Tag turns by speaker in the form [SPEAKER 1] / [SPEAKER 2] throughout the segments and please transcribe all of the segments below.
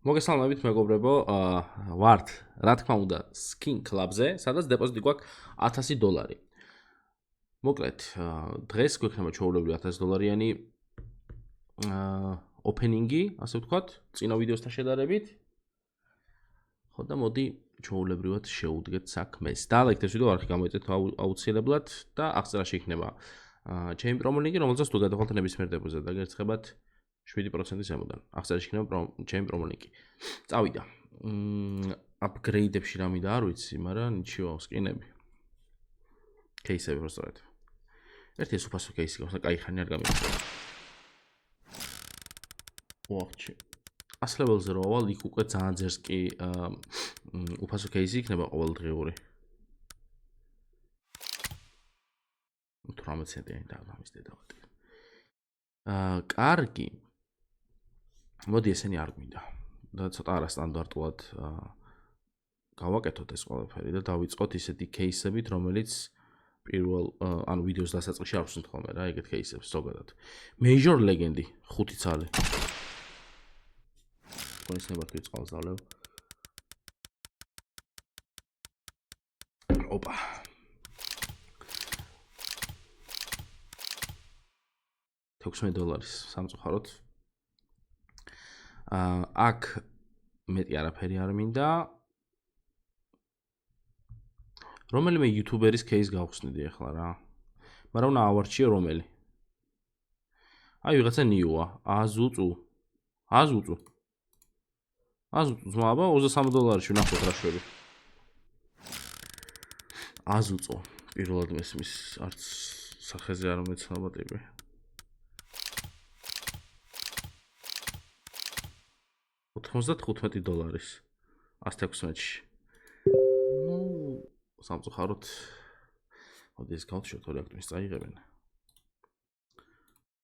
[SPEAKER 1] მოგესალმებით მეგობრებო, ვართ, რა თქმა უნდა, Skin Club-ზე, სადაც დეპოზიტი გვაქვს $1000. მოკლედ, დღეს გვექნება ჩვეულებრივი $1000-იანი opening-ი, ასე ვთქვათ, წინა ვიდეოსთან შედარებით. ხო და მოდი ჩვეულებრივად შევუდგეთ საქმეს. დაალექეთ ეს ვიდეო, არხი გამოიწეთ აუცილებლად და აღწერაში იქნება ჩემი პრომოლინკი, რომელზეც თუ გადავალთ ნებისმიერ დეპოზიტზე დაგერცხებათ 7% ზემოდან. აღწერაში იქნება ჩემი პრომოლინკი. წავიდა. Upgrade-ებში რა მინდა არ ვიცი, მაგრამ ნიჩიო სკინები. кейსები უბრალოდ. ერთი სუპასო кейსი გავს და კაი ხანი არ გამიგია. ვახჩი. 100 level-ზე რო ავალ, იქ უკვე ძალიან ძერს კი უფასო кейსი იქნება ყოველდღიური. 18 ცენტიანი და ამის დედავატი. კარგი. მოდი ესენი არ გვინდა. და ცოტა არასტანდარტულად გავაკეთოთ ეს ყველაფერი და დავიწყოთ ისეთი кейსებით, რომელიც პირველ ან ვიდეოს დასაწყისში არ ვსვით ხოლმე რა, ეგეთ кейსებს ზოგადად. Major Legend 5 ცალი. კონსნებად კი წყალს დავლევ. ოპა. $16 სამწუხაროდ. აქ მეტი არაფერი არ მინდა. რომელიმე YouTuber-ის кейს გავხსნიდი ახლა რა. მაგრამ უნდა ავარჩიო რომელი. აი ვიღაცა ნიუა, აზუწუ. ზმაობა $23-ში ვნახოთ რა შვები. აზუწო. პირველად მესმის არც სახეზე არ მეცნობა ტიპი. $95 116-ში. სამწუხაროდ მოდი ეს გავთიშოთ ორი აქტმის წაიღებენ.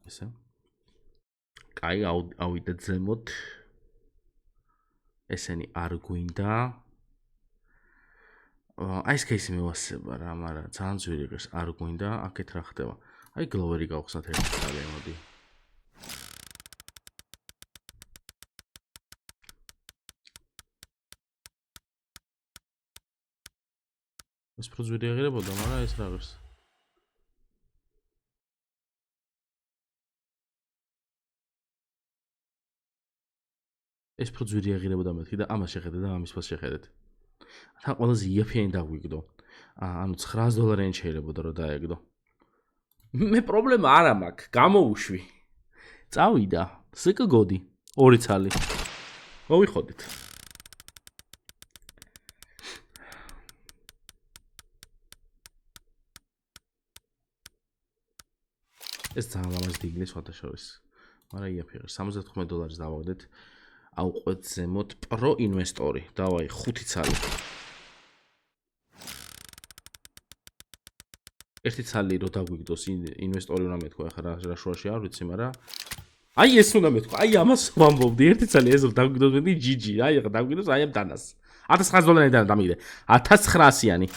[SPEAKER 1] ესე. კაი ავიდეთ ზემოთ. ესენი არ გვინდა. აი ეს кейსი მევასება რა, მაგრამ ძალიან ძვირი ღირს არ გვინდა. აქეთ რა ხდება? აი გლოვერი გავხსნათ ერთი წალი მოდი. ეს პროძვირი აღირებოდა, მაგრამ ეს რა ღირს? ეს პროძვირი აღირებოდა მეთქი და ამას შეხედეთ და ამის ფას შეხედეთ. თან ყველაზე იაფიანი დაგვიგდო. ანუ $900 შეიძლებოდა რომ დაეგდო. მე პრობლემა არა მაქვს, გამოუშვი. წავიდა, სიკ გოდი, 2 ცალი. მოვიხოდით. ეს ძალიან ლამაზი დინგლი სხვათა შორის. მაგრამ იაფია, $75 დავაგდეთ. ავყვეთ ზემოთ პრო ინვესტორი. დავაი 5 ცალი. ერთი ცალი რო დაგვიგდოს ინვესტორი უნდა მეთქვა, ახლა რა შუაში არ ვიცი, მაგრამ აი ეს უნდა მეთქვა. აი ამას ვამბობდი, ერთი ცალი ეს რო დაგვიგდოს მეტი GG. აი ახლა დაგვიგდოს აი ამ დანას. $1900 დანა დამიგდე. 1900-იანი.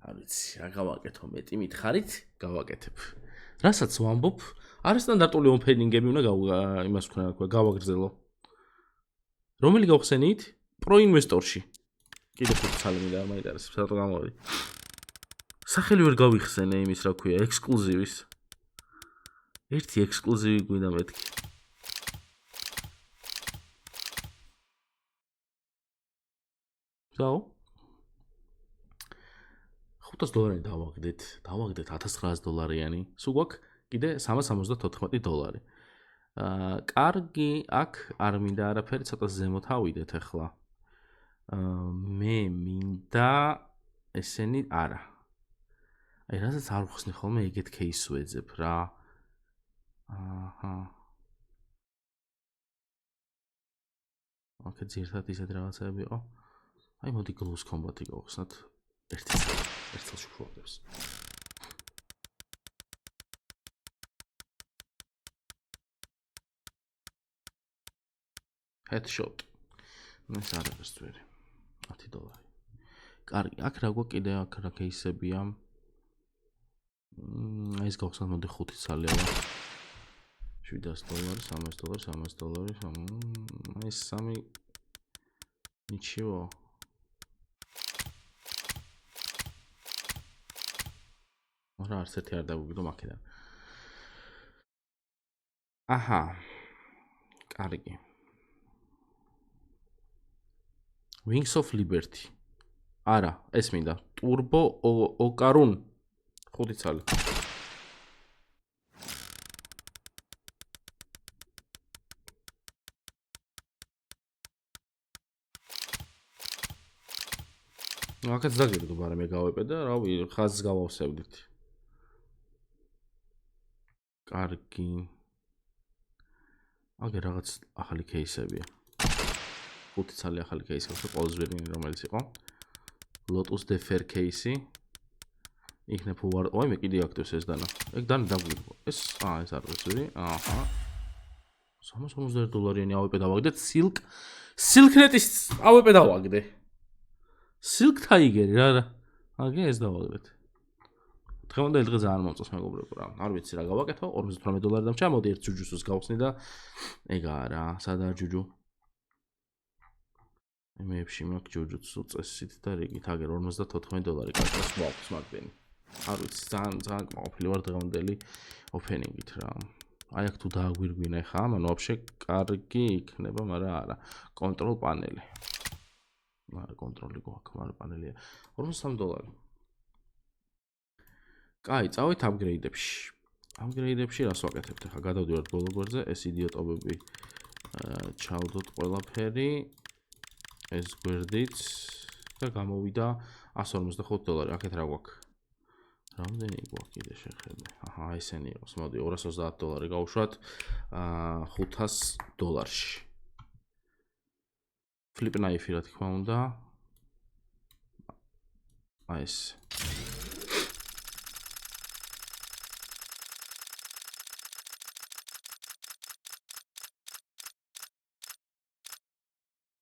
[SPEAKER 1] არ ვიცი, რა გავაკეთო მეტი მითხარით, გავაკეთებ. რასაც ვამბობ, არასტანდარტული ოპენინგები უნდა იმას ვქნა, გავაგრძელო. რომელი გავხსენით? პრო ინვესტორში. კიდე 5 ცალი მინდა არ მაინტერესებს, რატო გამოვიდი. სახელი ვერ გავიხსენე იმის, რა ქვია, ექსკლუზივის. ერთი ექსკლუზივი გვინდა მეთქი. ზაო? $500 დავაგდეთ $1900-იანი. სულ გვაქვს კიდე $374. კარგი, აქ არ მინდა არაფერი, ცოტა ზემოთ ავიდეთ ახლა. მე მინდა ესენი არა. აი რასაც არ ვხსნი ხოლმე ეგეთ кейსს ვეძებ რა. აჰა. ოკეი, ზირთად ისეთ რაღაცები იყო. აი მოდი Close Combat-ი გავხსნათ. ერთი წელს შევხვდებს. Headshot. ეს არის ძვირი. $10. კარგი, აქ რა გვაქვს კიდე აქ რა кейსებია? ეს გავხსნათ მოდი 5 ცალი ალა. $300, $300. Այս სამი Ничего. Ora არც ერთი არ დაგვიგდო მაქედან. აჰა. კარგი. Wings of Liberty. არა, ეს მინდა. Turbo Ocarun. 5 ცალი. აქაც დაგიგდო, მაგრამ მე გავეპედა, რავი, ხაზს გავავსებდით. კარგი. აგე რაღაც ახალი кейსებია. 5 ცალი ახალი кейსი აქვს, ყოველს ვერინი რომელიც იყო. Lotus Defer кейსი. იქნებ უარ, ой, მე კიდე აქტივს ეს დანა. ეგ დანა დაგვიგდო. ეს ეს არის ვერი. აჰა. $350 ავეპე დავაგდეთ Silknet-ის ავეპე დავაგდე. Silk Tiger რა. აგე ეს დავაგდეთ. დღევანდელი დღე ძალიან მომწონს მეგობრებო რა. არ ვიცი რა გავაკეთო, $48 დამჭა, მოდი ერთ ჯუჯუსს გავხსნი და ეგაა რა, სადაა ჯუჯუ. მეებში მაქვს ჯუჯუს წესით და რიგით, აგერ $54 კარტას გვაქვს მაგდენი. არ ვიცი, ძალიან კმაყოფილი ვარ დღევანდელი ოფენინგით რა. აი აქ თუ დააგვირგვინა ხა, მან ვაფშე კარგი იქნება, მაგრამ არა. კონტროლ პანელი. არა, კონტროლი გვაქვს, მაგრამ პანელია. $43. კაი, წავით აპგრეიდებში. აპგრეიდებში რას ვაკეთებთ ახლა? გადავდივართ ბოლო გვერდზე, ეს იდიოტობები ჩავდოთ ყველაფერი. ეს გვერდიც და გამოვიდა $155. აქეთ რა გვაქვს? რამდენი გვაქვს კიდე შეხედე? აჰა, ესენი იყოს. მოდი $230 გავუშვათ $500-ში. Flip knife რა თქმა უნდა. აი ეს.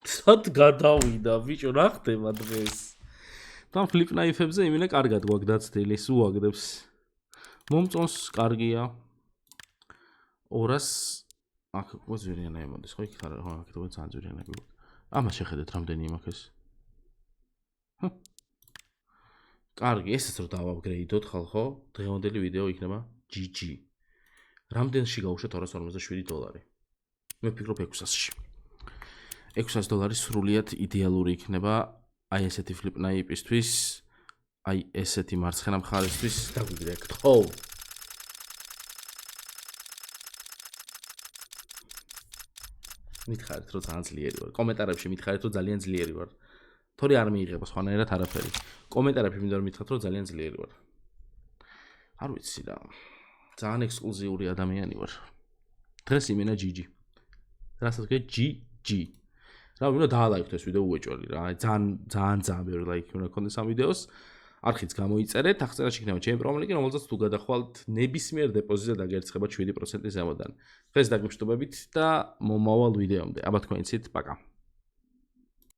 [SPEAKER 1] სად გადავიდა ბიჭო რა ხდება დღეს? თან flip knife-ებზე იმინე კარგად გვაქვს დაცდილი, უაგდებს. მომწონს, კარგია. 200 აქ ვეძვირიანა იმოდის, ხო იქ არა, ხო აქ თუ ძალიან ძვირიანები გვაქვს. ამას შეხედეთ რამდენი იმაქეს. კარგი, ესეც რო დავაპგრეიდოთ ხალხო, დღევანდელი ვიდეო იქნება GG. რამდენში გავუშვათ $257? მე ვფიქრობ 600-ში. $600 სრულიად იდეალური იქნება აი ესეთი flip knife-ისთვის, აი ესეთი მარცხენა მხარისთვის დაგვიგდეთ, ხო? მითხარით რომ ძალიან ძლიერი ვარ. კომენტარებში მითხარით რომ ძალიან ძლიერი ვარ. თორე არ მიიღება სხვანაირად არაფერი. კომენტარებში მინდა რომ მითხრათ რომ ძალიან ძლიერი ვარ. არ ვიცი რა. ძალიან ექსკლუზიური ადამიანი ვარ. დღეს იმენა GG. რასაც ვქეთ GG. რა უნდა დაალაიქოთ ეს ვიდეო უეჭველი რა. ძალიან ბევრი ლაიქი უნდა გქონდეს ამ ვიდეოს. არხიც გამოიწერეთ, აღწერაში იქნება ჩემი პრომოლინკი, რომელზეც თუ გადახვალთ ნებისმიერ დეპოზიტზე დაგერცხება 7% ზემოდან. დღეს დაგმშვიდობებით და მომავალ ვიდეომდე. აბა თქვენ იცით, პაკა.